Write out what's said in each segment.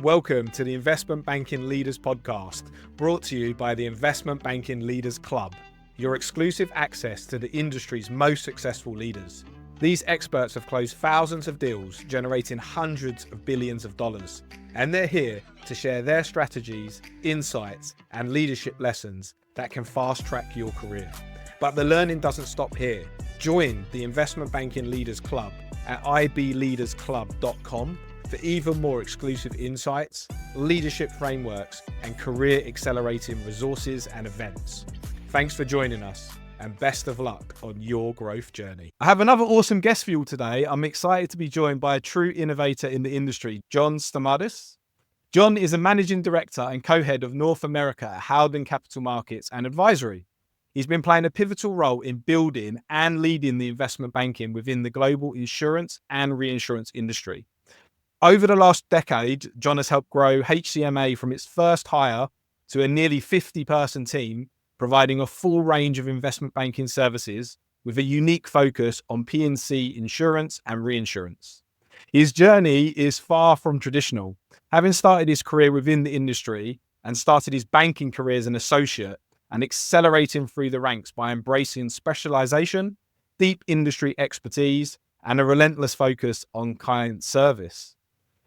Welcome to the Investment Banking Leaders Podcast, brought to you by the Investment Banking Leaders Club, your exclusive access to the industry's most successful leaders. These experts have closed thousands of deals, generating hundreds of billions of dollars, and they're here to share their strategies, insights, and leadership lessons that can fast-track your career. But the learning doesn't stop here. Join the Investment Banking Leaders Club at ibleadersclub.com for even more exclusive insights, leadership frameworks, and career accelerating resources and events. Thanks for joining us, and best of luck on your growth journey. I have another awesome guest for you today. I'm excited to be joined by a true innovator in the industry, John Stamatis. John is a managing director and co-head of North America at Howden Capital Markets and Advisory. He's been playing a pivotal role in building and leading the investment banking within the global insurance and reinsurance industry. Over the last decade, John has helped grow HCMA from its first hire to a nearly 50-person team, providing a full range of investment banking services with a unique focus on P&C insurance and reinsurance. His journey is far from traditional. Having started his career within the industry and started his banking career as an associate and accelerating through the ranks by embracing specialization, deep industry expertise, and a relentless focus on client service.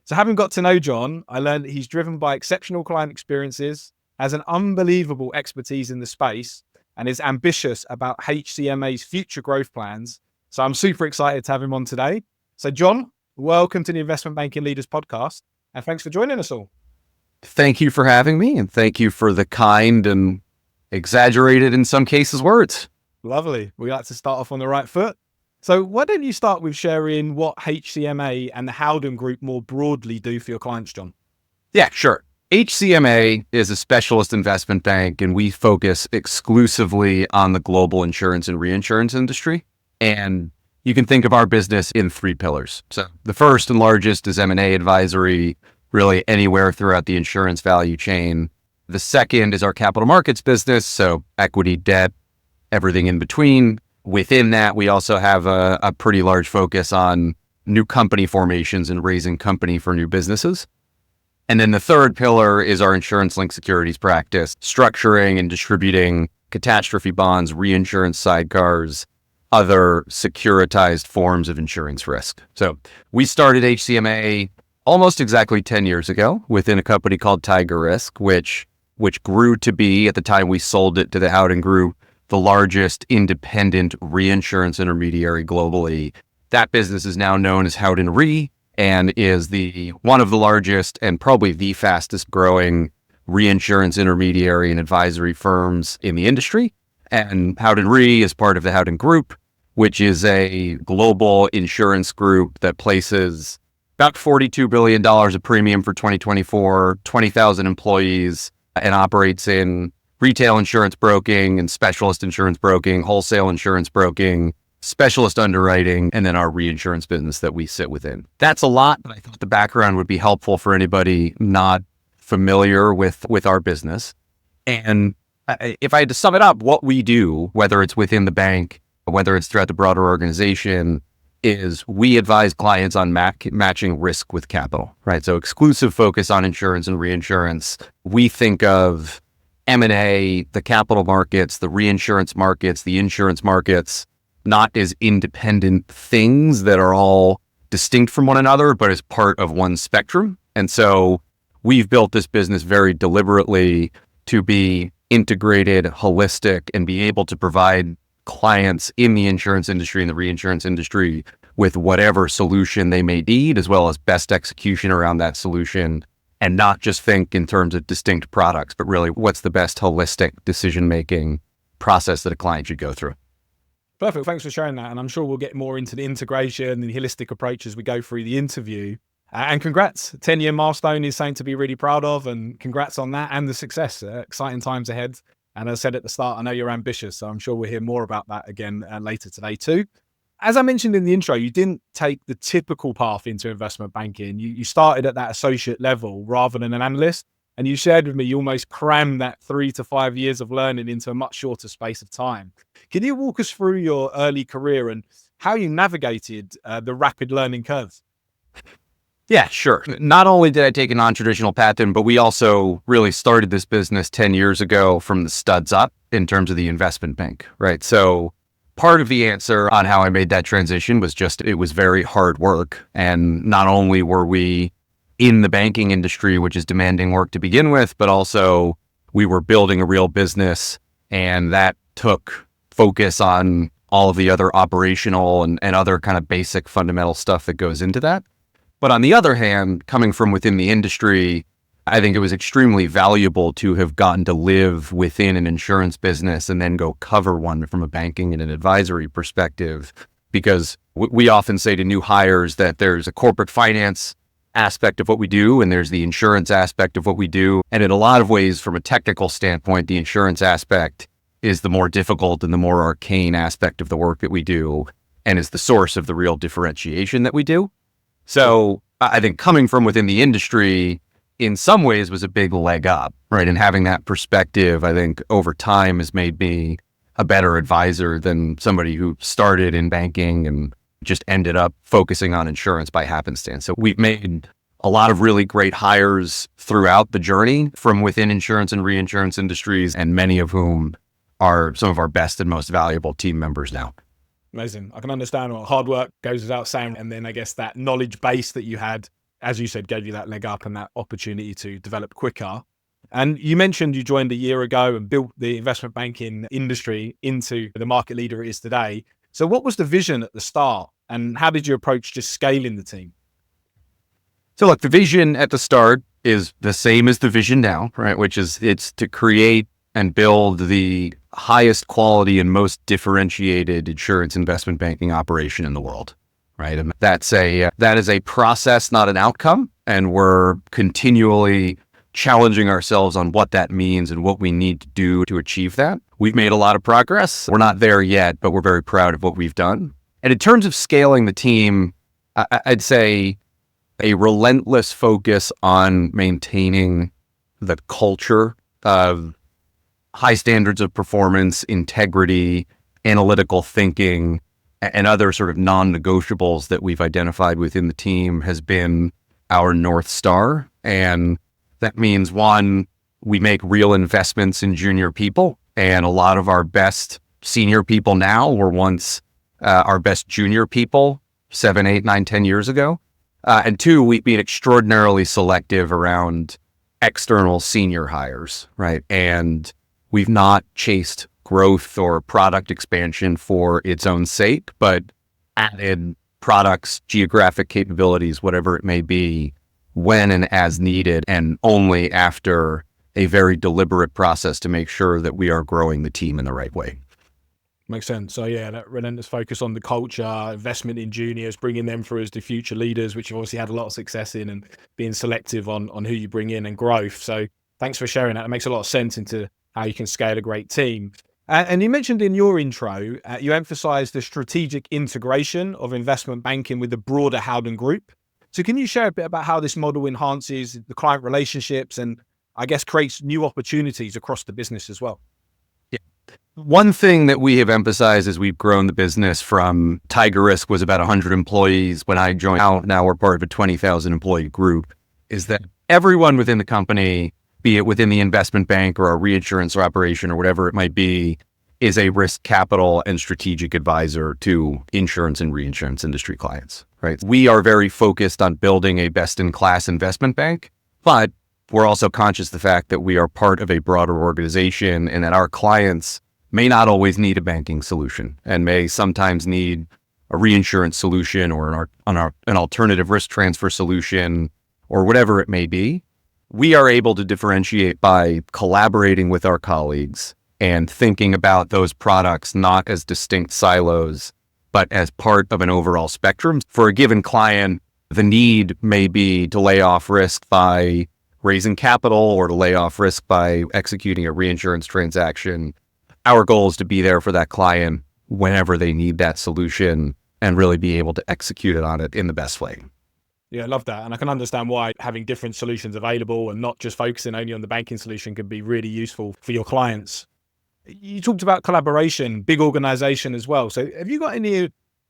So having got to know John, I learned that he's driven by exceptional client experiences, has an unbelievable expertise in the space, and is ambitious about HCMA's future growth plans. So I'm super excited to have him on today. So John, welcome to the Investment Banking Leaders Podcast, and thanks for joining us all. Thank you for having me, and thank you for the kind and exaggerated, in some cases, words. Lovely. We like to start off on the right foot. So why don't you start with sharing what HCMA and the Howden Group more broadly do for your clients, John? Yeah, sure. HCMA is a specialist investment bank, and we focus exclusively on the global insurance and reinsurance industry. And you can think of our business in three pillars. So the first and largest is M&A advisory, really anywhere throughout the insurance value chain. The second is our capital markets business, so equity, debt, everything in between. Within that, we also have a pretty large focus on new company formations and raising company for new businesses. And then the third pillar is our insurance-linked securities practice, structuring and distributing catastrophe bonds, reinsurance sidecars, other securitized forms of insurance risk. So we started HCMA almost exactly 10 years ago within a company called Tiger Risk, which grew to be, at the time we sold it to the Howden Group, the largest independent reinsurance intermediary globally. That business is now known as Howden Re and is one of the largest and probably the fastest growing reinsurance intermediary and advisory firms in the industry. And Howden Re is part of the Howden Group, which is a global insurance group that places about $42 billion of premium for 2024, 20,000 employees, and operates in retail insurance broking and specialist insurance broking, wholesale insurance broking, specialist underwriting, and then our reinsurance business that we sit within. That's a lot, but I thought the background would be helpful for anybody not familiar with our business. And if I had to sum it up, what we do, whether it's within the bank, whether it's throughout the broader organization, is we advise clients on matching risk with capital, right? So exclusive focus on insurance and reinsurance. We think of M&A, the capital markets, the reinsurance markets, the insurance markets, not as independent things that are all distinct from one another, but as part of one spectrum. And so we've built this business very deliberately to be integrated, holistic, and be able to provide clients in the insurance industry and the reinsurance industry with whatever solution they may need, as well as best execution around that solution. And not just think in terms of distinct products, but really what's the best holistic decision-making process that a client should go through. Perfect. Thanks for sharing that. And I'm sure we'll get more into the integration and holistic approach as we go through the interview. And congrats. 10-year milestone is something to be really proud of, and congrats on that and the success. Exciting times ahead. And as I said at the start, I know you're ambitious, so I'm sure we'll hear more about that again later today too. As I mentioned in the intro, you didn't take the typical path into investment banking. You started at that associate level rather than an analyst. And you shared with me, you almost crammed that 3 to 5 years of learning into a much shorter space of time. Can you walk us through your early career and how you navigated the rapid learning curve? Yeah, sure. Not only did I take a non-traditional path in, but we also really started this business 10 years ago from the studs up in terms of the investment bank, right? So part of the answer on how I made that transition was just it was very hard work. And not only were we in the banking industry, which is demanding work to begin with, but also we were building a real business, and that took focus on all of the other operational and other kind of basic fundamental stuff that goes into that. But on the other hand, coming from within the industry, I think it was extremely valuable to have gotten to live within an insurance business and then go cover one from a banking and an advisory perspective. Because we often say to new hires that there's a corporate finance aspect of what we do, and there's the insurance aspect of what we do. And in a lot of ways, from a technical standpoint, the insurance aspect is the more difficult and the more arcane aspect of the work that we do, and is the source of the real differentiation that we do. So I think coming from within the industry in some ways was a big leg up, right? And having that perspective, I think over time has made me a better advisor than somebody who started in banking and just ended up focusing on insurance by happenstance. So we've made a lot of really great hires throughout the journey from within insurance and reinsurance industries, and many of whom are some of our best and most valuable team members now. Amazing. I can understand what hard work goes without saying. And then I guess that knowledge base that you had, as you said, gave you that leg up and that opportunity to develop quicker. And you mentioned you joined a year ago and built the investment banking industry into the market leader it is today. So what was the vision at the start, and how did you approach just scaling the team? So look, the vision at the start is the same as the vision now, right? Which is it's to create and build the highest quality and most differentiated insurance investment banking operation in the world, right? And that is a process, not an outcome. And we're continually challenging ourselves on what that means and what we need to do to achieve that. We've made a lot of progress. We're not there yet, but we're very proud of what we've done. And in terms of scaling the team, I'd say a relentless focus on maintaining the culture of high standards of performance, integrity, analytical thinking, and other sort of non-negotiables that we've identified within the team has been our North Star. And that means, one, we make real investments in junior people, and a lot of our best senior people now were once our best junior people 7, 8, 9, 10 years ago. And two, we've been extraordinarily selective around external senior hires, right? And we've not chased growth or product expansion for its own sake, but added products, geographic capabilities, whatever it may be, when and as needed, and only after a very deliberate process to make sure that we are growing the team in the right way. Makes sense. So yeah, that relentless focus on the culture, investment in juniors, bringing them through as the future leaders, which you've obviously had a lot of success in, and being selective on who you bring in and growth. So thanks for sharing that. It makes a lot of sense into how you can scale a great team. And you mentioned in your intro, you emphasized the strategic integration of investment banking with the broader Howden Group. So can you share a bit about how this model enhances the client relationships and I guess creates new opportunities across the business as well? One thing that we have emphasized as we've grown the business from Tiger Risk was about 100 employees when I joined. Now we're part of a 20,000 employee group, is that everyone within the company, be it within the investment bank or a reinsurance operation or whatever it might be, is a risk capital and strategic advisor to insurance and reinsurance industry clients, right? We are very focused on building a best-in-class investment bank, but we're also conscious of the fact that we are part of a broader organization and that our clients may not always need a banking solution and may sometimes need a reinsurance solution or an alternative risk transfer solution or whatever it may be. We are able to differentiate by collaborating with our colleagues and thinking about those products not as distinct silos, but as part of an overall spectrum. For a given client, the need may be to lay off risk by raising capital or to lay off risk by executing a reinsurance transaction. Our goal is to be there for that client whenever they need that solution and really be able to execute it on it in the best way. Yeah, I love that. And I can understand why having different solutions available and not just focusing only on the banking solution can be really useful for your clients. You talked about collaboration, big organization as well. So have you got any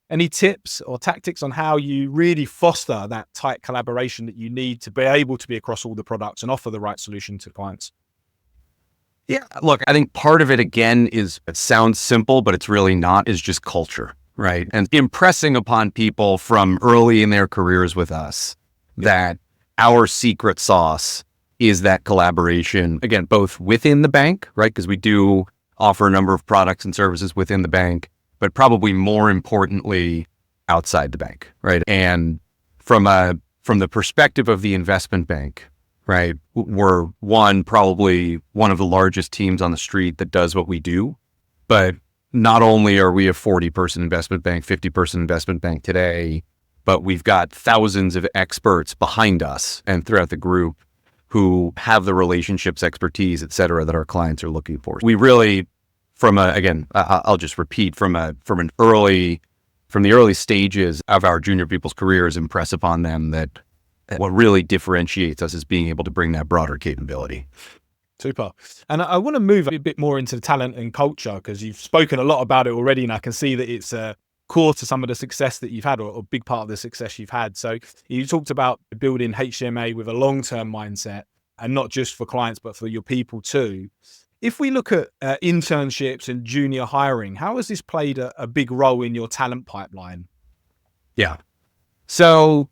Any tips or tactics on how you really foster that tight collaboration that you need to be able to be across all the products and offer the right solution to clients? Yeah, look, I think part of it again is, it sounds simple, but it's really not, is just culture, right? And impressing upon people from early in their careers with us that our secret sauce is that collaboration, again, both within the bank, right? Because we do offer a number of products and services within the bank, but probably more importantly, outside the bank, right? And from the perspective of the investment bank, right, we're probably one of the largest teams on the street that does what we do. But not only are we a 40-person investment bank, 50-person investment bank today, but we've got thousands of experts behind us and throughout the group who have the relationships, expertise, et cetera, that our clients are looking for. We really, I'll just repeat, from the early stages of our junior people's careers, impress upon them that what really differentiates us is being able to bring that broader capability. Super. And I want to move a bit more into the talent and culture, because you've spoken a lot about it already, and I can see that it's core to some of the success that you've had, or a big part of the success you've had. So you talked about building HCMA with a long-term mindset, and not just for clients, but for your people too. If we look at internships and junior hiring, how has this played a big role in your talent pipeline? Yeah. So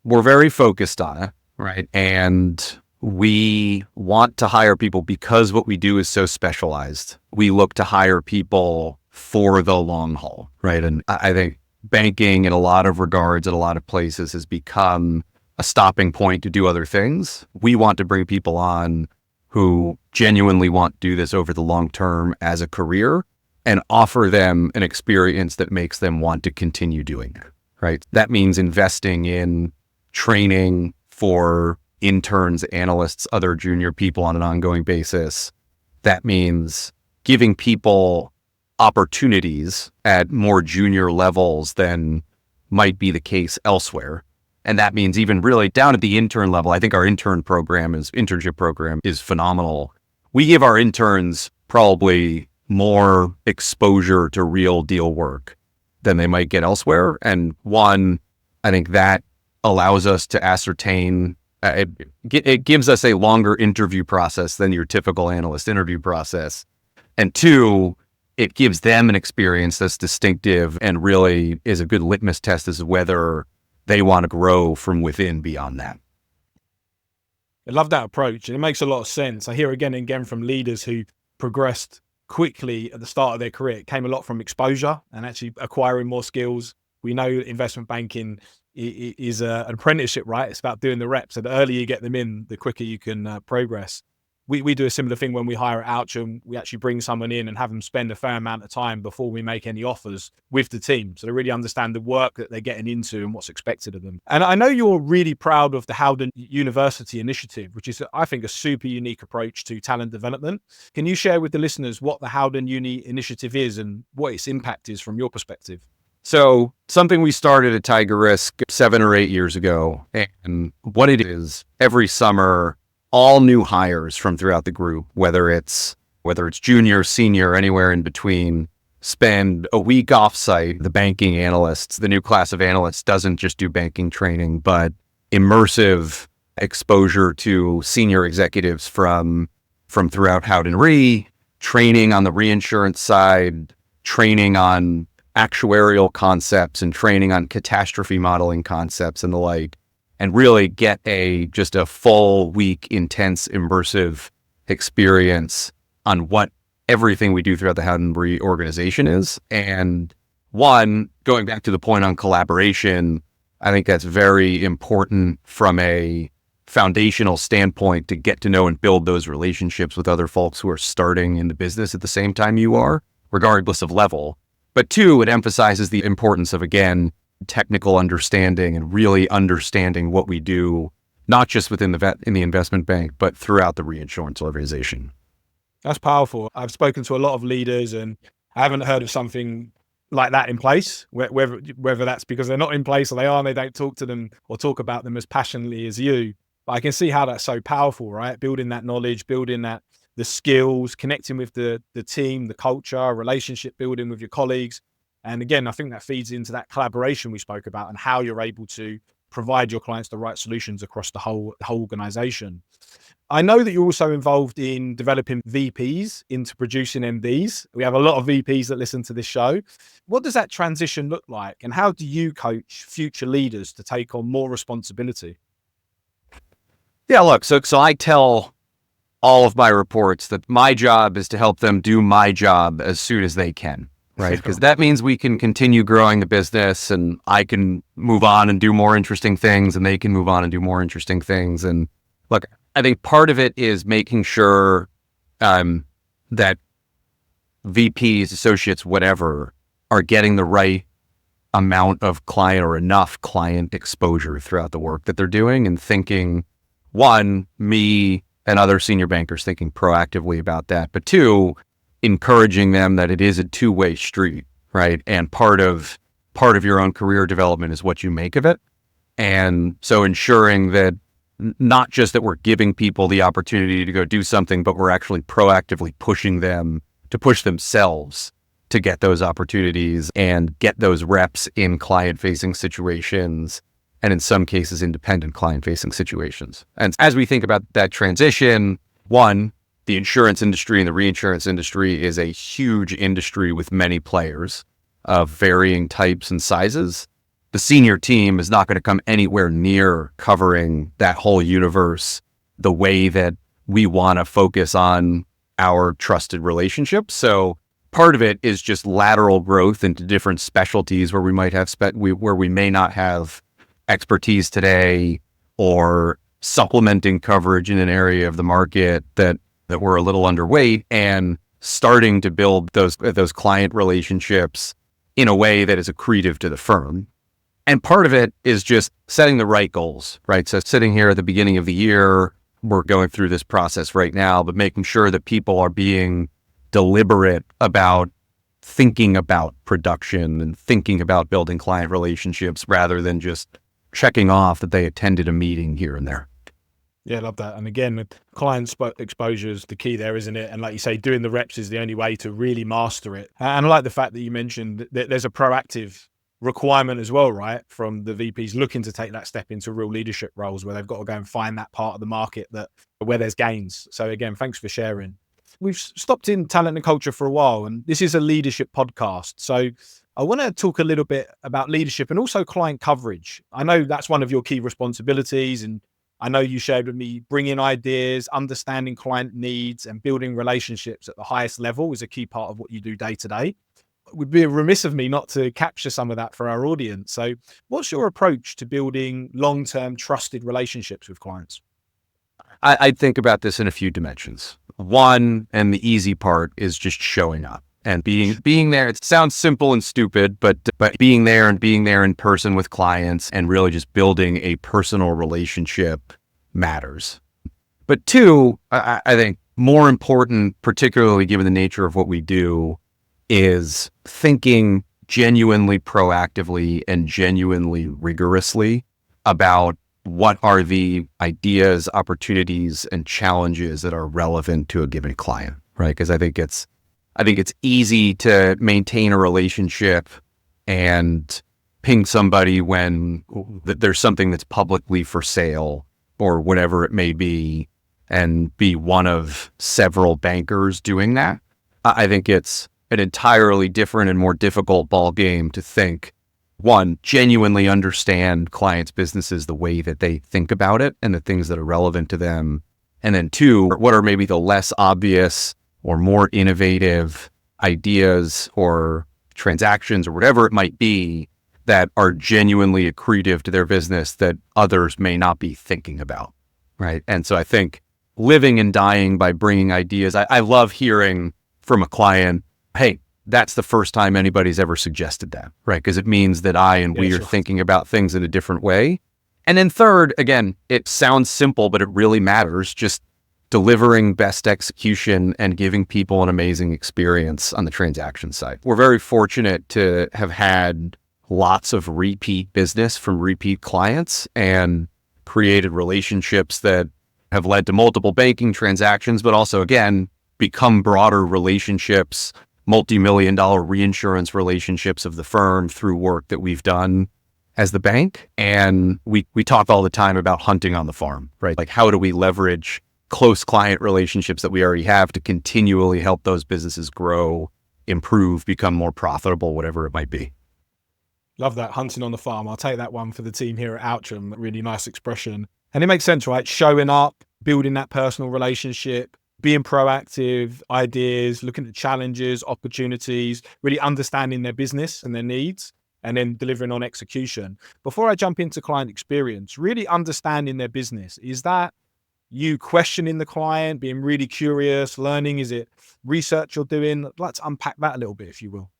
we're very focused on it, right? And we want to hire people because what we do is so specialized. We look to hire people for the long haul, right? And I think banking in a lot of regards, at a lot of places, has become a stopping point to do other things. We want to bring people on who genuinely want to do this over the long term as a career and offer them an experience that makes them want to continue doing it, right? That means investing in training for interns, analysts, other junior people on an ongoing basis. That means giving people opportunities at more junior levels than might be the case elsewhere. And that means even really down at the intern level. I think our internship program is phenomenal. We give our interns probably more exposure to real deal work than they might get elsewhere. And one, I think that allows us to ascertain, it gives us a longer interview process than your typical analyst interview process. And two, it gives them an experience that's distinctive and really is a good litmus test as to whether they want to grow from within beyond that. I love that approach, and it makes a lot of sense. I hear again and again from leaders who progressed quickly at the start of their career. It came a lot from exposure and actually acquiring more skills. We know investment banking is an apprenticeship, right? It's about doing the reps. So the earlier you get them in, the quicker you can progress. We do a similar thing when we hire at Altrum. We actually bring someone in and have them spend a fair amount of time before we make any offers with the team, so they really understand the work that they're getting into and what's expected of them. And I know you're really proud of the Howden University initiative, which is, I think, a super unique approach to talent development. Can you share with the listeners what the Howden Uni initiative is and what its impact is from your perspective? So something we started at Tiger Risk 7 or 8 years ago, and what it is, every summer, all new hires from throughout the group, whether it's junior, senior, anywhere in between, spend a week offsite. The banking analysts, the new class of analysts, doesn't just do banking training, but immersive exposure to senior executives from throughout Howden Re, training on the reinsurance side, training on actuarial concepts and training on catastrophe modeling concepts and the like, and really get just a full week, intense, immersive experience on what everything we do throughout the Howden Re organization is. And one, going back to the point on collaboration, I think that's very important from a foundational standpoint to get to know and build those relationships with other folks who are starting in the business at the same time you are, regardless of level. But two, it emphasizes the importance of, again, technical understanding and really understanding what we do, not just within in the investment bank, but throughout the reinsurance organization. That's powerful. I've spoken to a lot of leaders and I haven't heard of something like that in place, whether that's because they're not in place or they are and they don't talk to them or talk about them as passionately as you. But I can see how that's so powerful, right? Building that knowledge, building the skills, connecting with the team, the culture, relationship building with your colleagues. And again, I think that feeds into that collaboration we spoke about and how you're able to provide your clients the right solutions across the whole organization. I know that you're also involved in developing VPs into producing MDs. We have a lot of VPs that listen to this show. What does that transition look like? And how do you coach future leaders to take on more responsibility? Yeah, look, so I tell all of my reports that my job is to help them do my job as soon as they can, right? Because that means we can continue growing the business and I can move on and do more interesting things and they can move on and do more interesting things. And look, I think part of it is making sure that VPs, associates, whatever, are getting the right amount of client or enough client exposure throughout the work that they're doing and thinking, one, me and other senior bankers thinking proactively about that, but two, encouraging them that it is a two-way street, right? And part of your own career development is what you make of it. And so ensuring that not just that we're giving people the opportunity to go do something, but we're actually proactively pushing them to push themselves to get those opportunities and get those reps in client-facing situations, and in some cases, independent client-facing situations. And as we think about that transition, one, the insurance industry and the reinsurance industry is a huge industry with many players of varying types and sizes. The senior team is not going to come anywhere near covering that whole universe the way that we want to focus on our trusted relationships. So part of it is just lateral growth into different specialties where we might have where we may not have expertise today, or supplementing coverage in an area of the market that we're a little underweight, and starting to build those client relationships in a way that is accretive to the firm. And part of it is just setting the right goals, right? So sitting here at the beginning of the year, we're going through this process right now, but making sure that people are being deliberate about thinking about production and thinking about building client relationships rather than just checking off that they attended a meeting here and there. Yeah, I love that. And again, client exposure is the key there, isn't it? And like you say, doing the reps is the only way to really master it. And I like the fact that you mentioned that there's a proactive requirement as well, right? From the VPs looking to take that step into real leadership roles where they've got to go and find that part of the market where there's gains. So again, thanks for sharing. We've stopped in talent and culture for a while, and this is a leadership podcast. So I want to talk a little bit about leadership and also client coverage. I know that's one of your key responsibilities, and I know you shared with me bringing ideas, understanding client needs, and building relationships at the highest level is a key part of what you do day to day. It would be remiss of me not to capture some of that for our audience. So what's your approach to building long-term trusted relationships with clients? I think about this in a few dimensions. One, and the easy part, is just showing up and being there. It sounds simple and stupid, but being there in person with clients and really just building a personal relationship matters. But two, I think more important, particularly given the nature of what we do, is thinking genuinely proactively and genuinely rigorously about what are the ideas, opportunities, and challenges that are relevant to a given client, right? Because I think it's easy to maintain a relationship and ping somebody when there's something that's publicly for sale or whatever it may be, and be one of several bankers doing that. I think it's an entirely different and more difficult ball game to think, one, genuinely understand clients' businesses the way that they think about it and the things that are relevant to them. And then two, what are maybe the less obvious or more innovative ideas or transactions or whatever it might be that are genuinely accretive to their business that others may not be thinking about, right? And so I think living and dying by bringing ideas. I love hearing from a client, hey, that's the first time anybody's ever suggested that, right? Because it means that we are thinking about things in a different way. And then third, again, it sounds simple, but it really matters. Just delivering best execution and giving people an amazing experience on the transaction side. We're very fortunate to have had lots of repeat business from repeat clients and created relationships that have led to multiple banking transactions, but also, again, become broader relationships multi-million dollar reinsurance relationships of the firm through work that we've done as the bank. And we talk all the time about hunting on the farm, right? Like, how do we leverage close client relationships that we already have to continually help those businesses grow, improve, become more profitable, whatever it might be. Love that, hunting on the farm. I'll take that one for the team here at Altrum. Really nice expression. And it makes sense, right? Showing up, building that personal relationship, being proactive, ideas, looking at challenges, opportunities, really understanding their business and their needs, and then delivering on execution. Before I jump into client experience, really understanding their business. Is that you questioning the client, being really curious, learning? Is it research you're doing? Let's unpack that a little bit, if you will.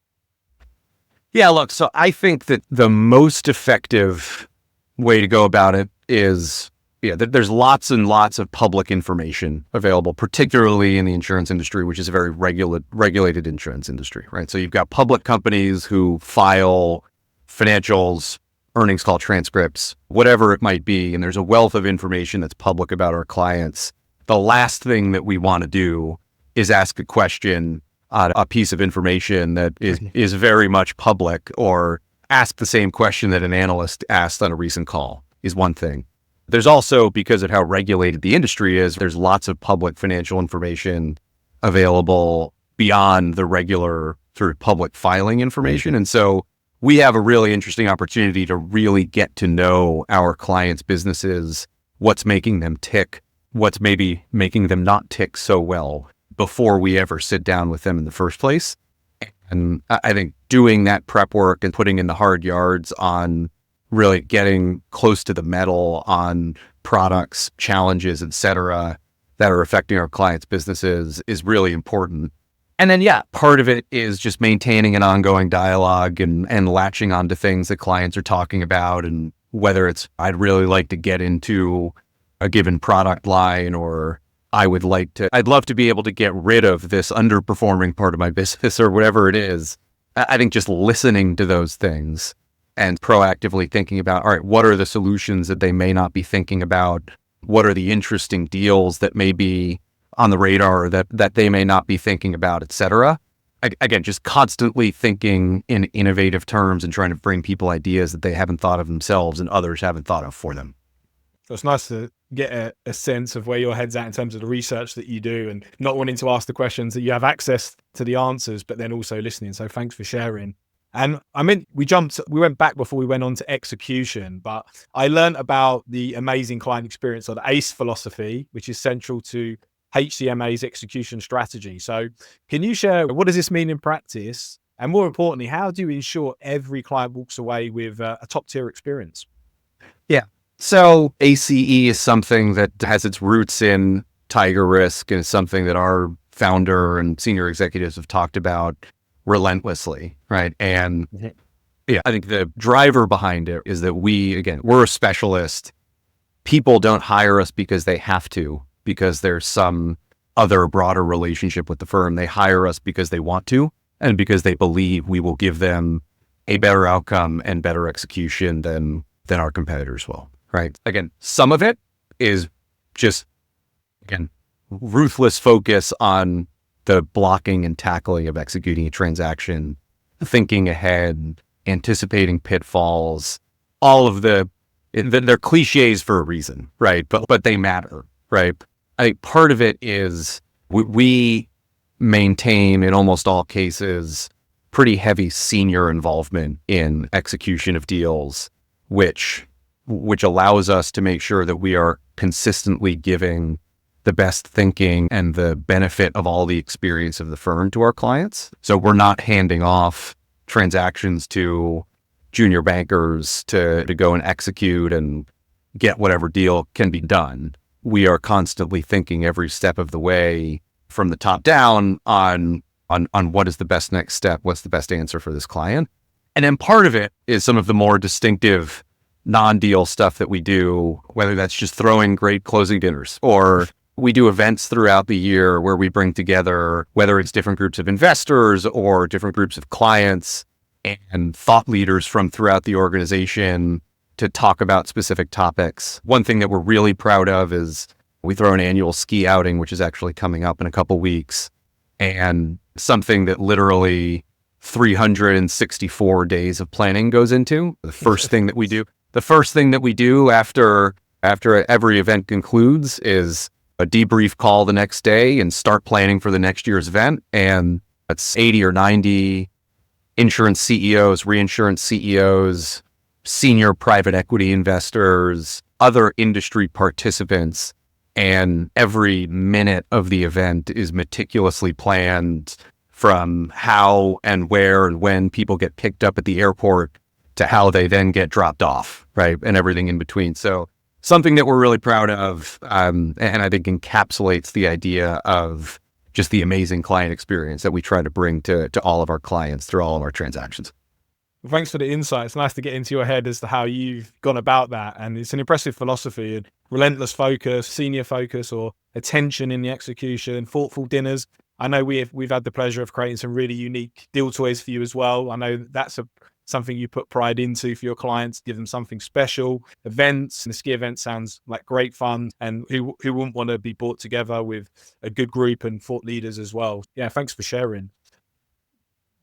Yeah, look, so I think that the most effective way to go about it is, there's lots and lots of public information available, particularly in the insurance industry, which is a very regulated insurance industry, right? So you've got public companies who file financials, earnings call transcripts, whatever it might be, and there's a wealth of information that's public about our clients. The last thing that we want to do is ask a question on a piece of information that is very much public, or ask the same question that an analyst asked on a recent call is one thing. There's also, because of how regulated the industry is, there's lots of public financial information available beyond the regular sort of public filing information. And so we have a really interesting opportunity to really get to know our clients' businesses, what's making them tick, what's maybe making them not tick so well, before we ever sit down with them in the first place. And I think doing that prep work and putting in the hard yards on really getting close to the metal on products, challenges, et cetera, that are affecting our clients' businesses is really important. And then, part of it is just maintaining an ongoing dialogue and latching onto things that clients are talking about. And whether it's, I'd really like to get into a given product line, or I'd love to be able to get rid of this underperforming part of my business, or whatever it is. I think just listening to those things and proactively thinking about, all right, what are the solutions that they may not be thinking about? What are the interesting deals that may be on the radar that they may not be thinking about, et cetera. Again, just constantly thinking in innovative terms and trying to bring people ideas that they haven't thought of themselves and others haven't thought of for them. So it's nice to get a sense of where your head's at in terms of the research that you do, and not wanting to ask the questions that you have access to the answers, but then also listening. So thanks for sharing. And we went back before we went on to execution, but I learned about the amazing client experience, or the ACE philosophy, which is central to HCMA's execution strategy. So can you share, what does this mean in practice? And more importantly, how do you ensure every client walks away with a top tier experience? Yeah. So ACE is something that has its roots in Tiger Risk, and is something that our founder and senior executives have talked about relentlessly, right? And I think the driver behind it is that we're a specialist. People don't hire us because they have to, because there's some other broader relationship with the firm. They hire us because they want to, and because they believe we will give them a better outcome and better execution than our competitors will, right? Again, some of it is just, ruthless focus on the blocking and tackling of executing a transaction, thinking ahead, anticipating pitfalls, all of they're cliches for a reason, right? But they matter, right? I think part of it is we maintain, in almost all cases, pretty heavy senior involvement in execution of deals, which allows us to make sure that we are consistently giving the best thinking and the benefit of all the experience of the firm to our clients. So we're not handing off transactions to junior bankers to go and execute and get whatever deal can be done. We are constantly thinking every step of the way from the top down on what is the best next step, what's the best answer for this client. And then part of it is some of the more distinctive non-deal stuff that we do, whether that's just throwing great closing dinners, or we do events throughout the year where we bring together, whether it's different groups of investors or different groups of clients and thought leaders from throughout the organization, to talk about specific topics. One thing that we're really proud of is we throw an annual ski outing, which is actually coming up in a couple weeks. And something that literally 364 days of planning goes into. The first thing that we do after every event concludes is a debrief call the next day and start planning for the next year's event. And that's 80 or 90 insurance CEOs, reinsurance CEOs, senior private equity investors, other industry participants. And every minute of the event is meticulously planned, from how and where and when people get picked up at the airport to how they then get dropped off, right? And everything in between. So something that we're really proud of, and I think encapsulates the idea of just the amazing client experience that we try to bring to all of our clients through all of our transactions. Well, thanks for the insight. It's nice to get into your head as to how you've gone about that. And it's an impressive philosophy, and relentless focus, senior focus, or attention in the execution, thoughtful dinners. I know we've had the pleasure of creating some really unique deal toys for you as well. I know that's something you put pride into for your clients, give them something special. Events, and the ski event sounds like great fun. And who wouldn't want to be brought together with a good group and thought leaders as well? Yeah, thanks for sharing.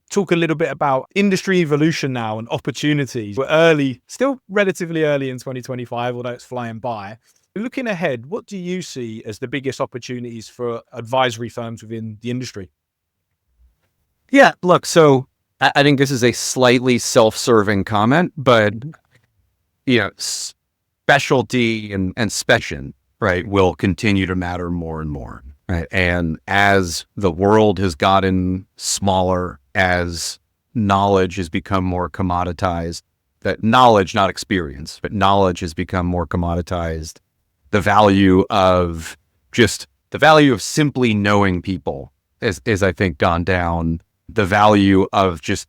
Talk a little bit about industry evolution now and opportunities. We're early, still relatively early in 2025, although it's flying by. Looking ahead, what do you see as the biggest opportunities for advisory firms within the industry? Yeah, look, so I think this is a slightly self-serving comment, but specialty and special, right, will continue to matter more and more, right? And as the world has gotten smaller, as knowledge has become more commoditized, that knowledge, not experience, but knowledge has become more commoditized. The value of simply knowing people is I think gone down. The value of just,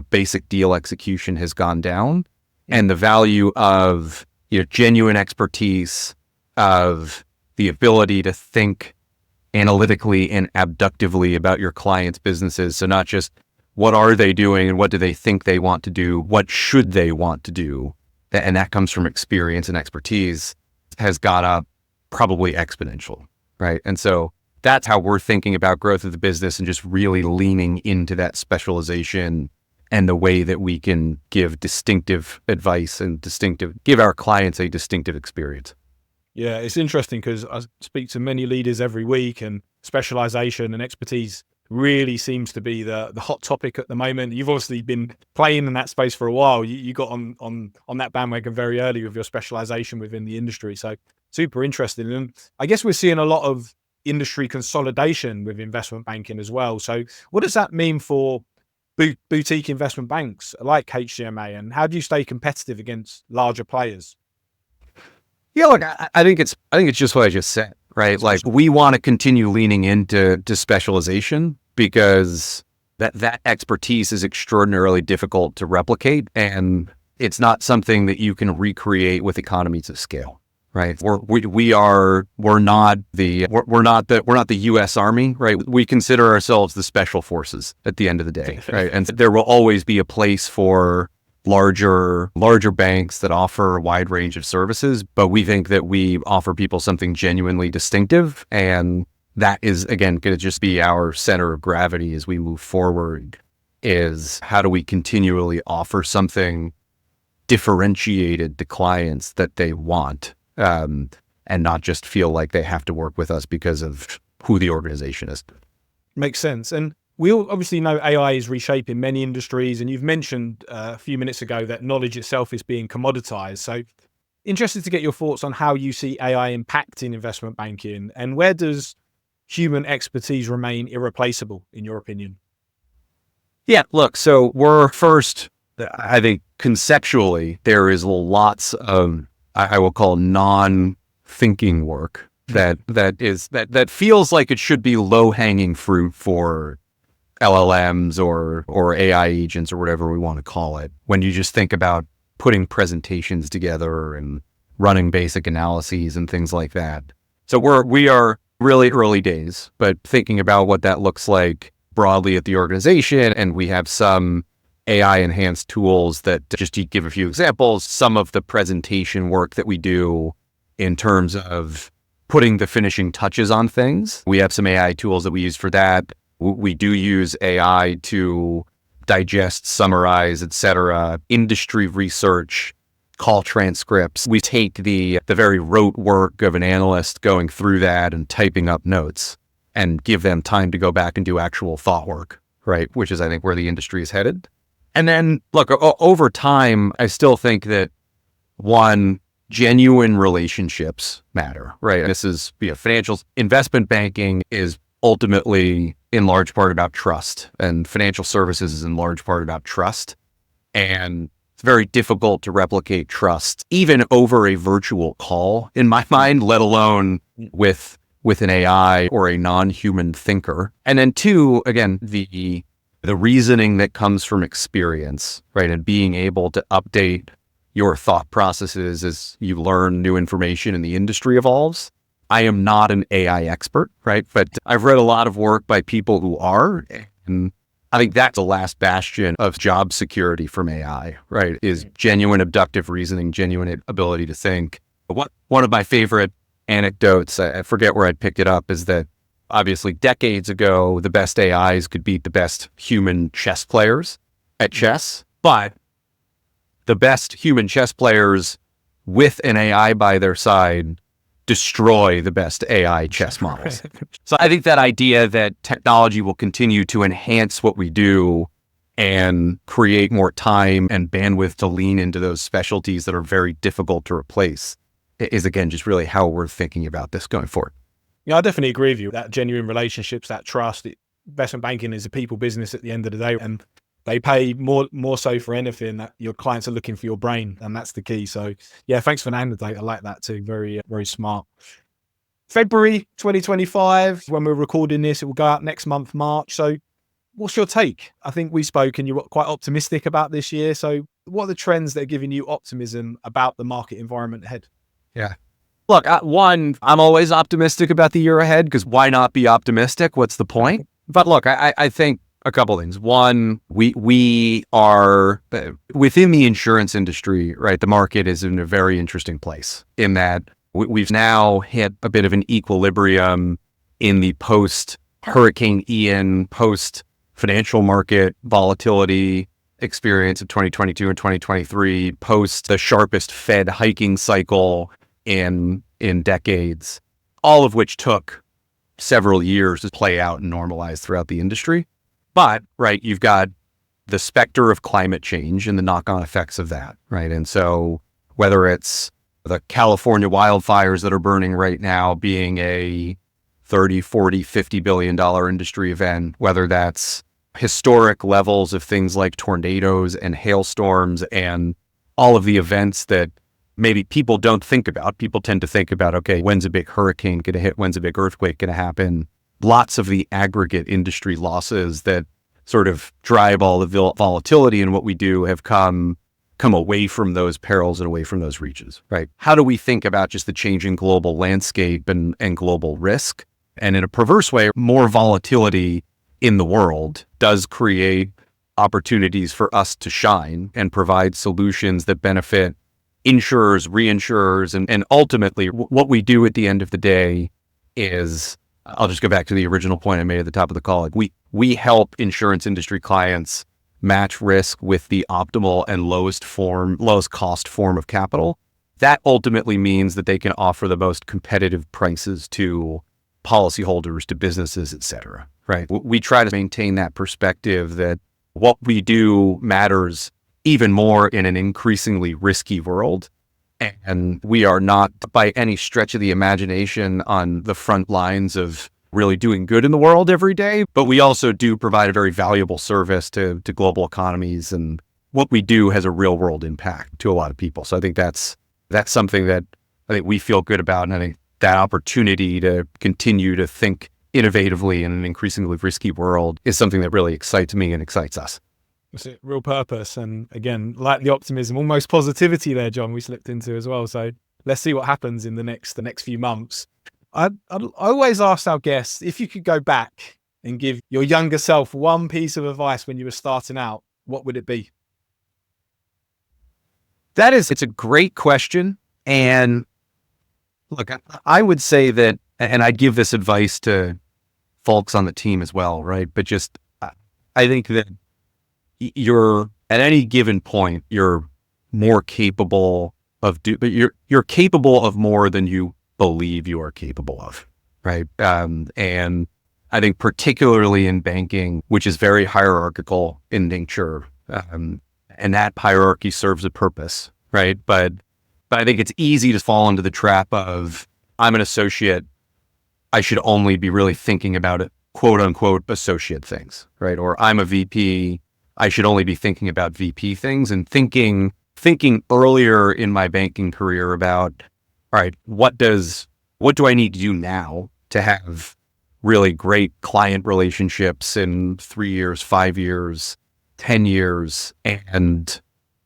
basic deal execution has gone down, and the value of, genuine expertise, of the ability to think analytically and abductively about your clients' businesses. So not just what are they doing and what do they think they want to do, what should they want to do? And that comes from experience and expertise, has gone up probably exponential, right? And so that's how we're thinking about growth of the business, and just really leaning into that specialization and the way that we can give distinctive advice and give our clients a distinctive experience. Yeah, it's interesting because I speak to many leaders every week, and specialization and expertise really seems to be the hot topic at the moment. You've obviously been playing in that space for a while. You got on that bandwagon very early with your specialization within the industry. So super interesting. And I guess we're seeing a lot of industry consolidation with investment banking as well. So what does that mean for boutique investment banks like HCMA, and how do you stay competitive against larger players? Yeah, look, I think it's just what I just said, right? Like, we want to continue leaning into specialization, because that expertise is extraordinarily difficult to replicate, and it's not something that you can recreate with economies of scale, right? We're not the U.S. Army, right? We consider ourselves the special forces at the end of the day, right? And there will always be a place for larger banks that offer a wide range of services, but we think that we offer people something genuinely distinctive, and that is, again, going to just be our center of gravity as we move forward, is how do we continually offer something differentiated to clients that they want, and not just feel like they have to work with us because of who the organization is. Makes sense. And we all obviously know AI is reshaping many industries, and you've mentioned a few minutes ago that knowledge itself is being commoditized. So interested to get your thoughts on how you see AI impacting investment banking, and where does human expertise remain irreplaceable in your opinion? Yeah, look, so we're first, I think conceptually, there is lots of, I will call, non-thinking work that feels like it should be low-hanging fruit for LLMs or AI agents or whatever we want to call it. When you just think about putting presentations together and running basic analyses and things like that. So we are really early days, but thinking about what that looks like broadly at the organization. And we have some AI enhanced tools that, just to give a few examples, some of the presentation work that we do in terms of putting the finishing touches on things. We have some AI tools that we use for that. We do use AI to digest, summarize, etc., industry research, call transcripts. We take the very rote work of an analyst going through that and typing up notes and give them time to go back and do actual thought work, right? Which is, I think, where the industry is headed. And then, look, over time, I still think that one, genuine relationships matter, right? This is financial investment banking is ultimately in large part about trust, and financial services is in large part about trust. And it's very difficult to replicate trust, even over a virtual call, in my mind, let alone with an AI or a non-human thinker. And then two, again, the reasoning that comes from experience, right? And being able to update your thought processes as you learn new information and the industry evolves. I am not an AI expert, right? But I've read a lot of work by people who are, and I think that's the last bastion of job security from AI, right? Is genuine abductive reasoning, genuine ability to think. One of my favorite anecdotes, I forget where I picked it up, is that obviously decades ago, the best AIs could beat the best human chess players at chess, but the best human chess players with an AI by their side destroy the best AI chess models. So I think that idea that technology will continue to enhance what we do and create more time and bandwidth to lean into those specialties that are very difficult to replace is, again, just really how we're thinking about this going forward. Yeah, I definitely agree with you. That genuine relationships, that trust. Investment banking is a people business at the end of the day, and they pay more so for anything that your clients are looking for your brain, and that's the key. So yeah, thanks for the anecdote. I like that too. Very, very smart. February 2025, when we're recording this, it will go out next month, March. So what's your take? I think we spoke and you were quite optimistic about this year. So what are the trends that are giving you optimism about the market environment ahead? Yeah. Look, one, I'm always optimistic about the year ahead, because why not be optimistic? What's the point? But look, I think a couple things. One, we are within the insurance industry, right? The market is in a very interesting place in that we've now hit a bit of an equilibrium in the post Hurricane Ian, post financial market volatility experience of 2022 and 2023, post the sharpest Fed hiking cycle in decades, all of which took several years to play out and normalize throughout the industry. But, right, you've got the specter of climate change and the knock-on effects of that, right? And so whether it's the California wildfires that are burning right now being a 30, 40, $50 billion industry event, whether that's historic levels of things like tornadoes and hailstorms and all of the events that maybe people don't think about. People tend to think about, okay, when's a big hurricane going to hit? When's a big earthquake going to happen? Lots of the aggregate industry losses that sort of drive all the volatility in what we do have come away from those perils and away from those reaches, right? How do we think about just the changing global landscape and global risk? And in a perverse way, more volatility in the world does create opportunities for us to shine and provide solutions that benefit insurers, reinsurers, and ultimately what we do at the end of the day is, I'll just go back to the original point I made at the top of the call. Like we help insurance industry clients match risk with the optimal and lowest cost form of capital. That ultimately means that they can offer the most competitive prices to policyholders, to businesses, et cetera, right? We try to maintain that perspective that what we do matters even more in an increasingly risky world. And we are not by any stretch of the imagination on the front lines of really doing good in the world every day, but we also do provide a very valuable service to global economies, and what we do has a real world impact to a lot of people. So I think that's something that I think we feel good about, and I think that opportunity to continue to think innovatively in an increasingly risky world is something that really excites me and excites us. That's it, real purpose. And again, like the optimism, almost positivity there, John, we slipped into as well. So let's see what happens in the next few months. I always ask our guests, if you could go back and give your younger self one piece of advice when you were starting out, what would it be? It's a great question. And look, I would say that, and I'd give this advice to folks on the team as well, right? But just, I think that you're at any given point, you're more capable of but you're capable of more than you believe you are capable of, right? And I think particularly in banking, which is very hierarchical in nature, and that hierarchy serves a purpose, right? But I think it's easy to fall into the trap of, I'm an associate, I should only be really thinking about it, quote unquote, associate things, right? Or I'm a VP, I should only be thinking about VP things, and thinking earlier in my banking career about, all right, what do I need to do now to have really great client relationships in 3 years, 5 years, 10 years, and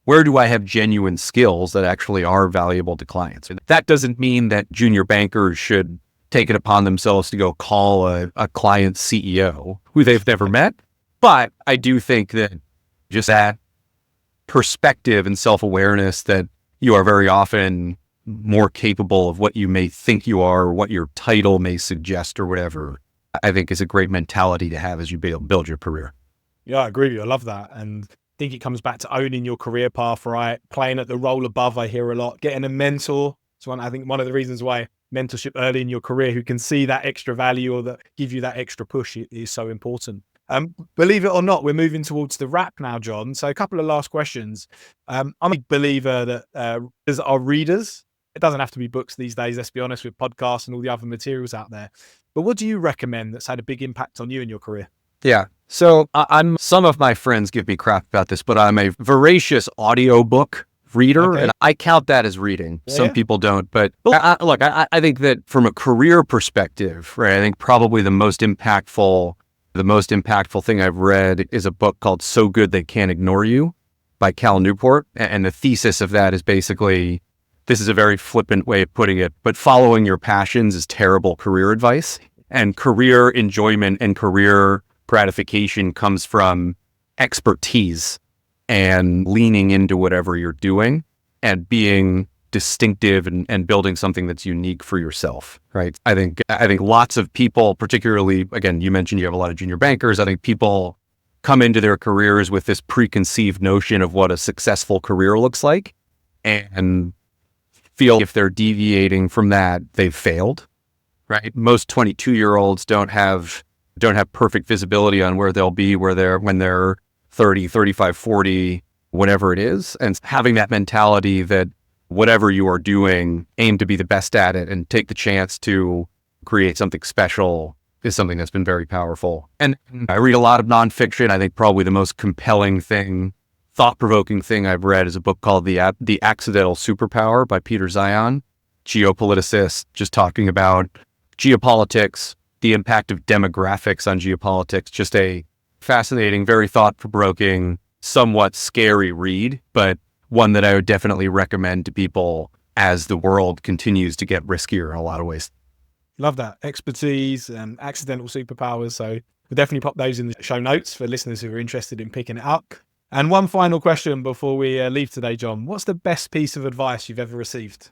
where do I have genuine skills that actually are valuable to clients? And that doesn't mean that junior bankers should take it upon themselves to go call a client CEO who they've never met. But I do think that just that perspective and self-awareness that you are very often more capable of what you may think you are, or what your title may suggest or whatever, I think is a great mentality to have as you build your career. Yeah, I agree with you. I love that. And I think it comes back to owning your career path, right? Playing at the role above, I hear a lot. Getting a mentor. So I think one of the reasons why mentorship early in your career, who can see that extra value or that give you that extra push, is so important. Believe it or not, we're moving towards the wrap now, John. So a couple of last questions. I'm a believer that as our readers, it doesn't have to be books these days, let's be honest, with podcasts and all the other materials out there. But what do you recommend that's had a big impact on you in your career? Yeah. So some of my friends give me crap about this, but I'm a voracious audiobook reader, and I count that as reading. Some people don't, but I think that from a career perspective, right, I think probably the most impactful thing I've read is a book called So Good They Can't Ignore You by Cal Newport. And the thesis of that is basically, this is a very flippant way of putting it, but following your passions is terrible career advice. And career enjoyment and career gratification comes from expertise and leaning into whatever you're doing and being distinctive and building something that's unique for yourself, right? I think lots of people, particularly, again, you mentioned you have a lot of junior bankers. I think people come into their careers with this preconceived notion of what a successful career looks like, and feel if they're deviating from that, they've failed, right? Most 22-year-olds don't have perfect visibility on where they'll be, when they're 30, 35, 40, whatever it is. And having that mentality that whatever you are doing, aim to be the best at it and take the chance to create something special is something that's been very powerful. And I read a lot of nonfiction. I think probably the most compelling thing, thought-provoking thing I've read is a book called The Accidental Superpower by Peter Zion, geopoliticist, just talking about geopolitics, the impact of demographics on geopolitics. Just a fascinating, very thought-provoking, somewhat scary read, but one that I would definitely recommend to people as the world continues to get riskier in a lot of ways. Love that. Expertise and accidental superpowers. So we'll definitely pop those in the show notes for listeners who are interested in picking it up. And one final question before we leave today, John. What's the best piece of advice you've ever received?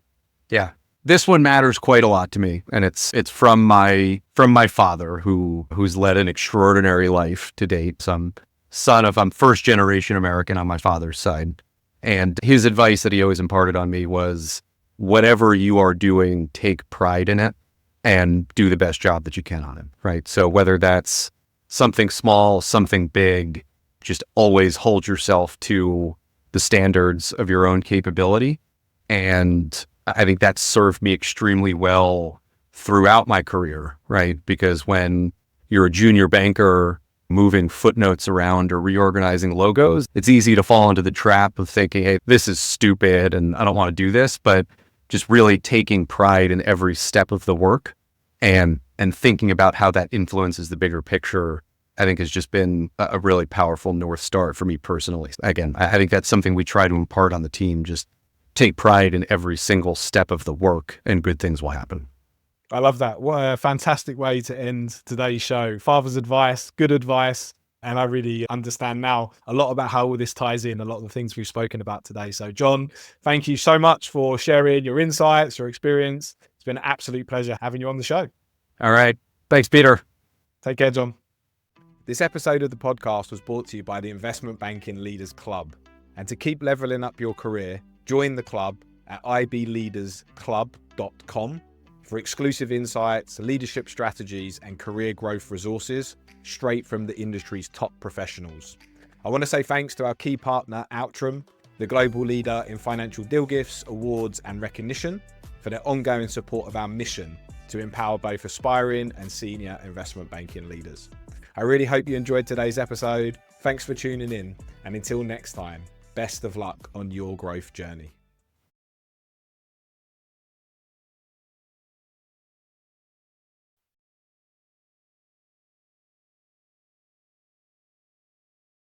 Yeah, this one matters quite a lot to me. And it's from my father, who's led an extraordinary life to date. I'm first generation American on my father's side. And his advice that he always imparted on me was, whatever you are doing, take pride in it and do the best job that you can on it, right? So whether that's something small, something big, just always hold yourself to the standards of your own capability. And I think that's served me extremely well throughout my career, right? Because when you're a junior banker moving footnotes around or reorganizing logos, it's easy to fall into the trap of thinking, hey, this is stupid and I don't want to do this, but just really taking pride in every step of the work and thinking about how that influences the bigger picture, I think has just been a really powerful North Star for me personally. Again, I think that's something we try to impart on the team, just take pride in every single step of the work and good things will happen. I love that. What a fantastic way to end today's show. Father's advice, good advice. And I really understand now a lot about how all this ties in, a lot of the things we've spoken about today. So John, thank you so much for sharing your insights, your experience. It's been an absolute pleasure having you on the show. All right. Thanks, Peter. Take care, John. This episode of the podcast was brought to you by the Investment Banking Leaders Club. And to keep leveling up your career, join the club at ibleadersclub.com for exclusive insights, leadership strategies, and career growth resources straight from the industry's top professionals. I want to say thanks to our key partner, Altrum, the global leader in financial deal gifts, awards, and recognition, for their ongoing support of our mission to empower both aspiring and senior investment banking leaders. I really hope you enjoyed today's episode. Thanks for tuning in, and until next time, best of luck on your growth journey.